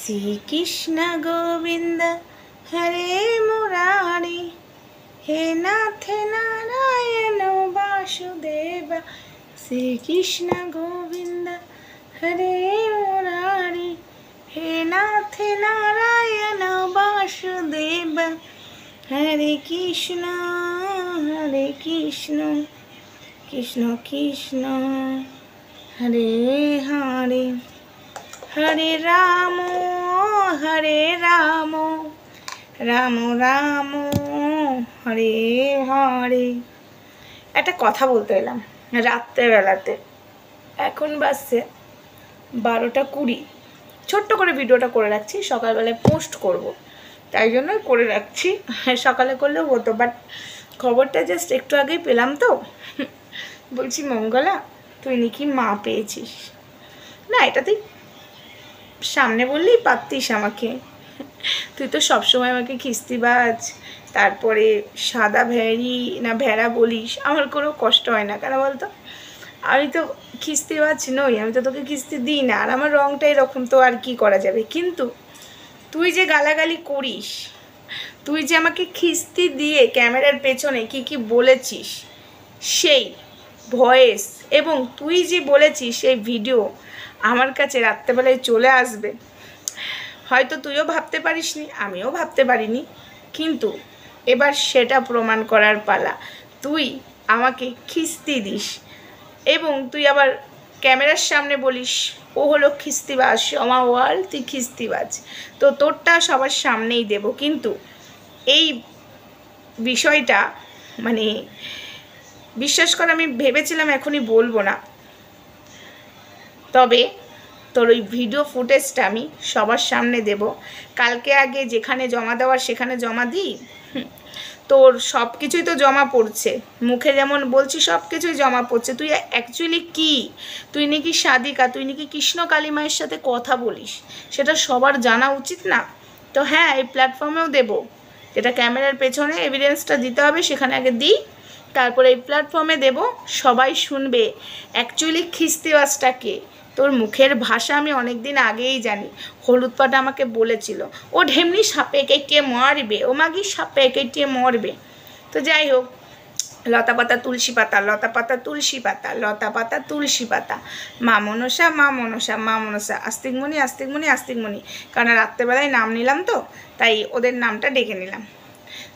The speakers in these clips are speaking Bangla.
শ্রী কৃষ্ণ গোবিন্দ হরে মুরারি, হে নাথ নারায়ণ বাসুদেব। শ্রী কৃষ্ণ গোবিন্দ হরে মুরারি, হে নাথ নারায়ণ বাসুদেব। হরে কৃষ্ণ কৃষ্ণ কৃষ্ণ হরে হরে, হরে রাম রাম রাম হরে হরে। একটা কথা বলতে এলাম রাত্রেবেলাতে, এখন বাজছে 12:20। ছোট্ট করে ভিডিওটা করে রাখছি, সকালবেলায় পোস্ট করব, তাই জন্যই করে রাখছি। সকালে করলেও হতো, বাট খবরটা জাস্ট একটু আগেই পেলাম তো। বলছি মঙ্গলা, তুই নাকি মা পেয়েছিস। না, এটা তুই সামনে বললেই পারতিস আমাকে। তুই তো সবসময় আমাকে খিস্তিবাজ, তারপরে সাদা ভেড়া বলিস। আমার কোনো কষ্ট হয় না, কেন বলতো? আমি তো খিস্তিবাজ নই, আমি তো তোকে খিস্তি দিই না, আর আমার রঙটা এরকম, তো আর কি করা যাবে। কিন্তু তুই যে গালাগালি করিস, তুই যে আমাকে খিস্তি দিয়ে ক্যামেরার পেছনে কি কি বলেছিস, সেই ভয়েস এবং তুই যে বলেছিস সেই ভিডিও আমার কাছে রাত্রেবেলায় চলে আসবে, হয়তো তুইও ভাবতে পারিসনি, আমিও ভাবতে পারিনি। কিন্তু এবার সেটা প্রমাণ করার পালা। তুই আমাকে খিস্তি দিস এবং তুই আবার ক্যামেরার সামনে বলিস ও হলো খিস্তিবাজ, সমা ওয়াল তুই খিস্তিবাজ। তো তোরটা সবার সামনেই দেব, কিন্তু এই বিষয়টা মানে বিশ্বাস করে আমি ভেবেছিলাম এখনই বলবো না, তবে তোর ওই ভিডিও ফুটেজটা আমি সবার সামনে দেব। কালকে আগে যেখানে জমা দেওয়ার সেখানে জমা দিই, তোর সব কিছুই তো জমা পড়ছে, মুখে যেমন বলছি সব কিছুই জমা পড়ছে। তুই অ্যাকচুয়ালি কি, তুই নাকি সাদিকা, তুই নাকি কৃষ্ণ কালী মায়ের সাথে কথা বলিস, সেটা সবার জানা উচিত না? তো হ্যাঁ, এই প্ল্যাটফর্মেও দেব, যেটা ক্যামেরার পেছনে এভিডেন্সটা দিতে হবে সেখানে আগে দিই, তারপরে এই প্ল্যাটফর্মে দেব, সবাই শুনবে অ্যাকচুয়ালি খিস্তিবাজটাকে। তোর মুখের ভাষা আমি অনেক দিন আগেই জানি। হলুদ পাটা আমাকে বলেছিল ও ঢেমনি সাপে কেটে মরবে, ও মাগি সাপে কেটে মরবে। তো যাই হোক, লতা পাতা তুলসী পাতা, লতা পাতা তুলসী পাতা, লতা পাতা তুলসী পাতা, মা মনসা মা মনসা মা মনসা, আস্তিকমণি আস্তিকমণি আস্তিকমণি। কারণ রাত্রেবেলায় নাম নিলাম তো, তাই ওদের নামটা ডেকে নিলাম।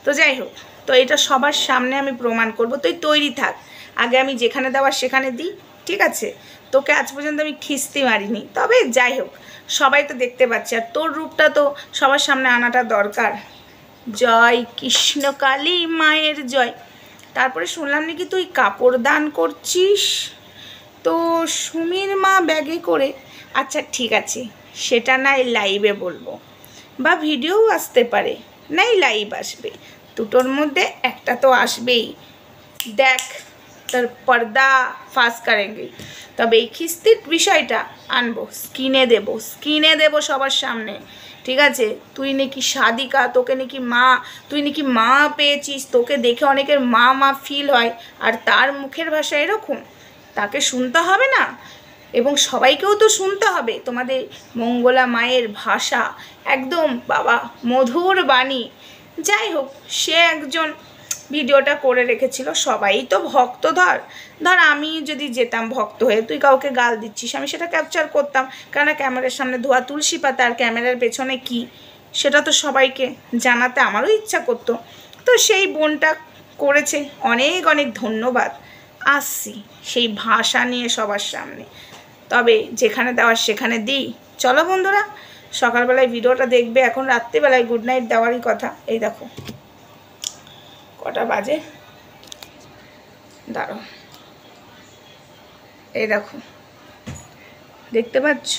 তো যাই হোক, তো এটা সবার সামনে আমি প্রমাণ করব, তুই তৈরি থাক। আগে আমি যেখানে দেওয়ার সেখানে দিই, ঠিক আছে? তোকে আজ পর্যন্ত আমি খিস্তি মারিনি, তবে যাই হোক, সবাই তো দেখতে পাচ্ছে, আর তোর রূপটা তো সবার সামনে আনাটা দরকার। জয় কৃষ্ণ কালী মায়ের জয়। তারপরে শুনলাম নাকি তুই কাপড় দান করছিস, তো সুমির মা ব্যাগে করে। আচ্ছা ঠিক আছে, সেটা নাই লাইভে বলবো, বা ভিডিও আসতে পারে, নাই লাইভ আসবে, দুটোর মধ্যে একটা তো আসবেই। দেখ, তোর পর্দা ফাঁস করেঙ্গে। তবে এই খিস্তির বিষয়টা আনবো, স্ক্রিনে দেবো সবার সামনে, ঠিক আছে? তুই নাকি সাদিকা, তোকে নাকি মা, তুই নাকি মা পেয়েছিস, তোকে দেখে অনেকের মা মা ফিল হয়, আর তার মুখের ভাষা এরকম, তাকে শুনতে হবে না? এবং সবাইকেও তো শুনতে হবে তোমাদের মঙ্গলা মায়ের ভাষা, একদম বাবা মধুর বাণী। যাই হোক, সে একজন ভিডিওটা করে রেখেছিল, সবাই তো ভক্ত। ধর আমি যদি যেতাম ভক্ত হয়ে, তুই কাউকে গাল দিচ্ছিস, আমি সেটা ক্যাপচার করতাম, কেন ক্যামেরার সামনে ধোয়া তুলসী পাতা আর ক্যামেরার পেছনে কি, সেটা তো সবাইকে জানাতে আমারও ইচ্ছা করতো। তো সেই বোনটা করেছে, অনেক অনেক ধন্যবাদ। আসছি সেই ভাষা নিয়ে সবার সামনে, তবে যেখানে দেওয়ার সেখানে দিই। চলো বন্ধুরা, সকালবেলায় ভিডিওটা দেখবে, এখন রাত্রিবেলায় গুড নাইট দেওয়ারই কথা। এই দেখো কটা বাজে, দাঁড়াও, এই দেখো, দেখতে পাচ্ছ?